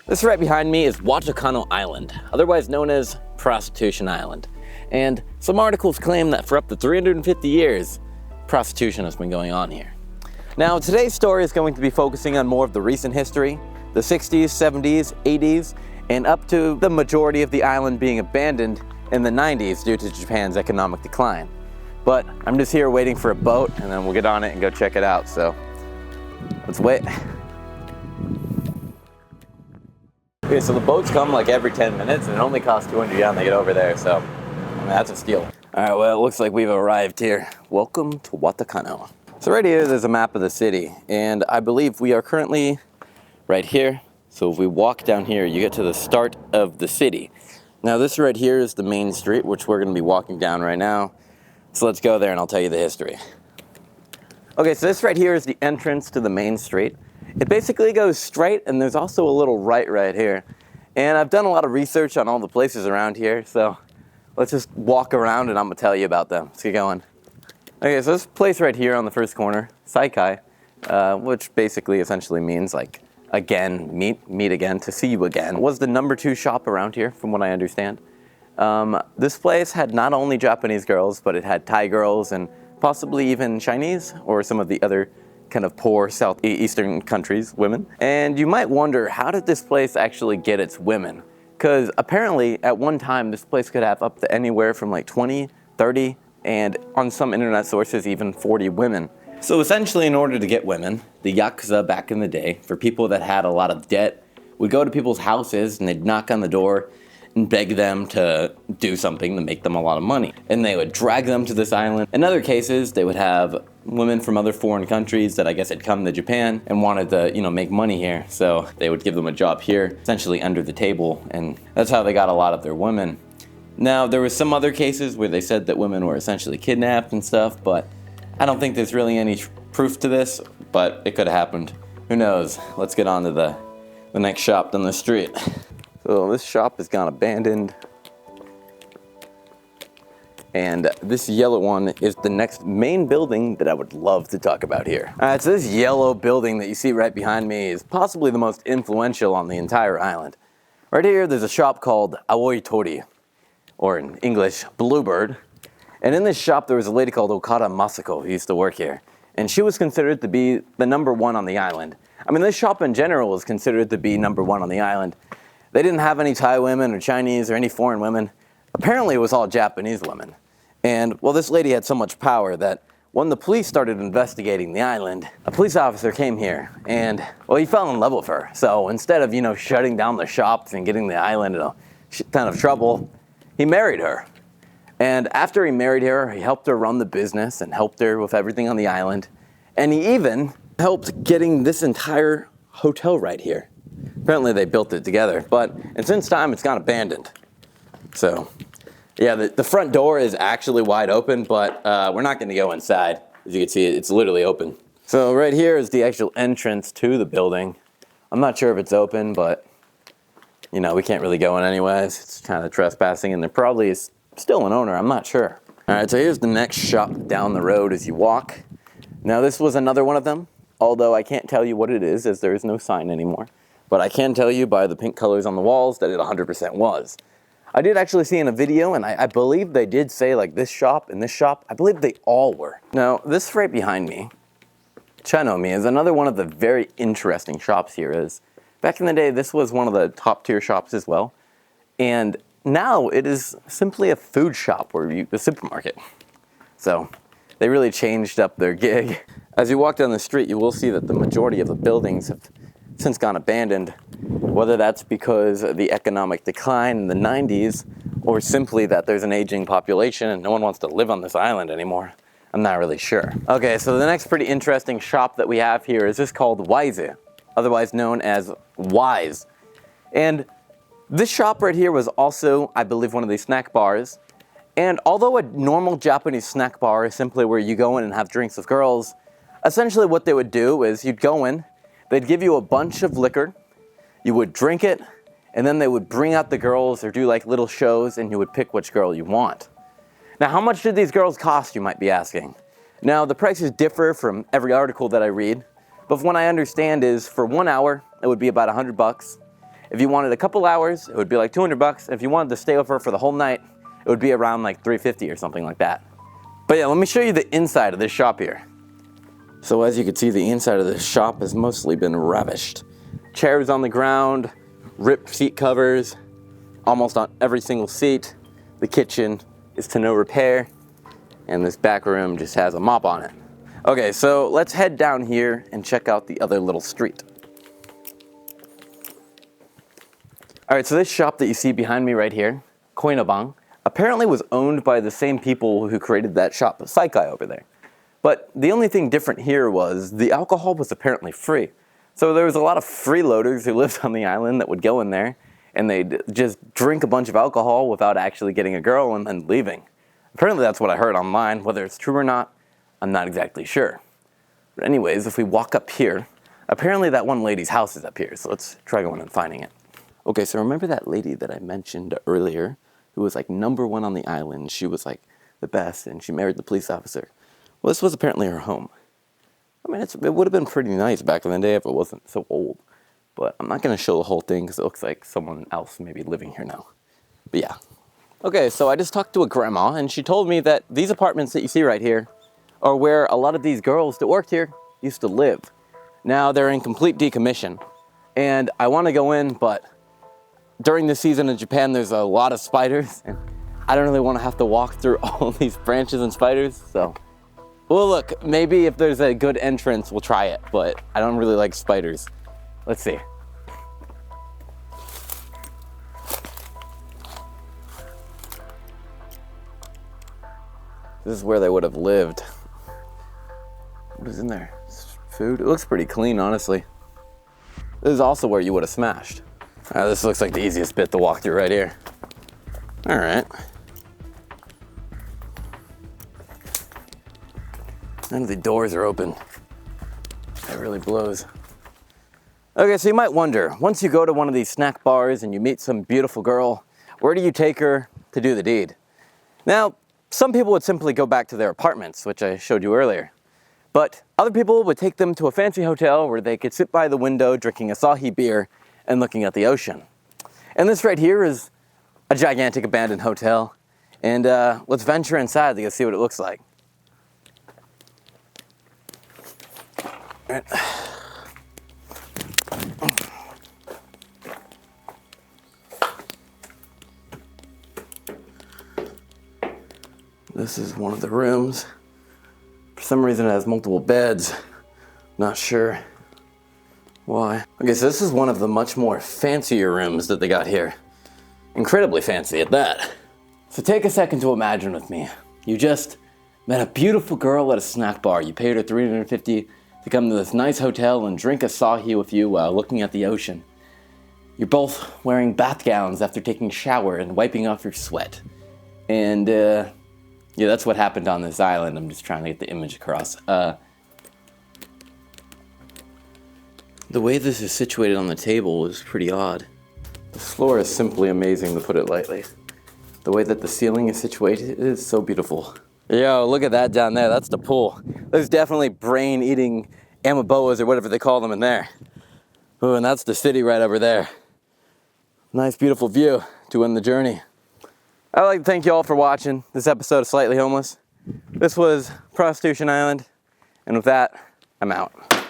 This right behind me is Watano Island, otherwise known as Prostitution Island. And some articles claim that for up to 350 years, prostitution has been going on here. Now, today's story is going to be focusing on more of the recent history, the 60s, 70s, 80s, and up to the majority of the island being abandoned in the 90s due to Japan's economic decline. But I'm just here waiting for a boat, and then we'll get on it and go check it out, so let's wait. Okay, so the boats come like every 10 minutes, and it only costs 200 yen to get over there, so I mean, that's a steal. All right, well, it looks like we've arrived here. Welcome to Watano. So right here, there's a map of the city, and I believe we are currently right here. So if we walk down here, you get to the start of the city. Now this right here is the main street, which we're gonna be walking down right now. So let's go there and I'll tell you the history. Okay, so this right here is the entrance to the main street. It basically goes straight, and there's also a little right here. And I've done a lot of research on all the places around here, so let's just walk around and I'm gonna tell you about them. Let's get going. Okay, so this place right here on the first corner, Saikai, which basically essentially means like again, meet again, to see you again, was the #2 shop around here from what I understand. This place had not only Japanese girls, but it had Thai girls and possibly even Chinese or some of the other kind of poor southeastern countries, women. And you might wonder, how did this place actually get its women? Because apparently at one time this place could have up to anywhere from like 20, 30, and on some internet sources even 40 women. So essentially, in order to get women, the Yakuza back in the day, for people that had a lot of debt, would go to people's houses and they'd knock on the door and beg them to do something to make them a lot of money. And they would drag them to this island. In other cases, they would have women from other foreign countries that I guess had come to Japan and wanted to, make money here. So they would give them a job here, essentially under the table, and that's how they got a lot of their women. Now, there were some other cases where they said that women were essentially kidnapped and stuff, but I don't think there's really any proof to this, but it could have happened. Who knows? Let's get on to the next shop down the street. So this shop has gone abandoned. And this yellow one is the next main building that I would love to talk about here. All right, so this yellow building that you see right behind me is possibly the most influential on the entire island. Right here, there's a shop called 𝔭𝔮𝔦𝔬𝔰𝔱𝔦𝔬𝔫, or in English, Bluebird. And in this shop, there was a lady called Okada Masako who used to work here. And she was considered to be the #1 on the island. I mean, this shop in general was considered to be #1 on the island. They didn't have any Thai women or Chinese or any foreign women. Apparently, it was all Japanese women. And, well, this lady had so much power that when the police started investigating the island, a police officer came here and, well, he fell in love with her. So instead of, shutting down the shops and getting the island in a shit ton of trouble, he married her. And after he married her, he helped her run the business and helped her with everything on the island. And he even helped getting this entire hotel right here. Apparently they built it together, and since time it's gone abandoned. So, yeah, the front door is actually wide open, but we're not gonna go inside. As you can see, it's literally open. So right here is the actual entrance to the building. I'm not sure if it's open, but we can't really go in anyways. It's kind of trespassing, and there probably is still an owner, I'm not sure. All right, so here's the next shop down the road as you walk. Now this was another one of them, although I can't tell you what it is as there is no sign anymore. But I can tell you by the pink colors on the walls that it 100% was. I did actually see in a video, and I believe they did say like this shop and this shop, I believe they all were. Now this right behind me, Chanomi, is another one of the very interesting shops here. Is back in the day, this was one of the top tier shops as well. And now it is simply a food shop or a supermarket. So they really changed up their gig. As you walk down the street, you will see that the majority of the buildings have since gone abandoned, whether that's because of the economic decline in the 90s or simply that there's an aging population and no one wants to live on this island anymore. I'm not really sure. Okay, so the next pretty interesting shop that we have here is this called Wisa, otherwise known as Wise. And this shop right here was also, I believe, one of these snack bars. And although a normal Japanese snack bar is simply where you go in and have drinks with girls, essentially what they would do is you'd go in, they'd give you a bunch of liquor, you would drink it, and then they would bring out the girls or do like little shows and you would pick which girl you want. Now, how much did these girls cost, you might be asking? Now, the prices differ from every article that I read, but from what I understand is for 1 hour, it would be about $100. If you wanted a couple hours, it would be like $200. And if you wanted to stay over for the whole night, it would be around like $350 or something like that. But yeah, let me show you the inside of this shop here. So as you can see, the inside of this shop has mostly been ravished. Chairs on the ground, ripped seat covers, almost on every single seat. The kitchen is to no repair, and this back room just has a mop on it. Okay, so let's head down here and check out the other little street. All right, so this shop that you see behind me right here, 𝔭𝔯𝔬𝔰𝔱𝔦𝔬𝔬𝔫, apparently was owned by the same people who created that shop, the Psych Guy over there. But the only thing different here was the alcohol was apparently free. So there was a lot of freeloaders who lived on the island that would go in there and they'd just drink a bunch of alcohol without actually getting a girl and then leaving. Apparently that's what I heard online. Whether it's true or not, I'm not exactly sure. But anyways, if we walk up here, apparently that one lady's house is up here. So let's try going and finding it. Okay, so remember that lady that I mentioned earlier who was like #1 on the island? She was like the best and she married the police officer. Well, this was apparently her home. I mean, it would have been pretty nice back in the day if it wasn't so old. But I'm not going to show the whole thing because it looks like someone else may be living here now. But yeah. Okay, so I just talked to a grandma and she told me that these apartments that you see right here are where a lot of these girls that worked here used to live. Now they're in complete decommission. And I want to go in, but during the season in Japan, there's a lot of spiders. And I don't really want to have to walk through all these branches and spiders, so. Well, look, maybe if there's a good entrance, we'll try it, but I don't really like spiders. Let's see. This is where they would have lived. What is in there? Food? It looks pretty clean, honestly. This is also where you would have smashed. This looks like the easiest bit to walk through right here. All right. None of the doors are open. That really blows. Okay, so you might wonder, once you go to one of these snack bars and you meet some beautiful girl, where do you take her to do the deed? Now, some people would simply go back to their apartments, which I showed you earlier. But other people would take them to a fancy hotel where they could sit by the window drinking Asahi beer and looking at the ocean. And this right here is a gigantic abandoned hotel. And let's venture inside to go see what it looks like. All right. This is one of the rooms. For some reason it has multiple beds. Not sure why. Okay, so this is one of the much more fancier rooms that they got here. Incredibly fancy at that. So take a second to imagine with me. You just met a beautiful girl at a snack bar. You paid her $350 to come to this nice hotel and drink Asahi with you while looking at the ocean. You're both wearing bath gowns after taking a shower and wiping off your sweat. And yeah, that's what happened on this island. I'm just trying to get the image across. The way this is situated on the table is pretty odd. The floor is simply amazing, to put it lightly. The way that the ceiling is situated is so beautiful. Yo, look at that down there. That's the pool. There's definitely brain-eating amoeboas or whatever they call them in there. Ooh, and that's the city right over there. Nice, beautiful view to end the journey. I'd like to thank you all for watching this episode of Slightly Homeless. This was Prostitution Island, and with that, I'm out.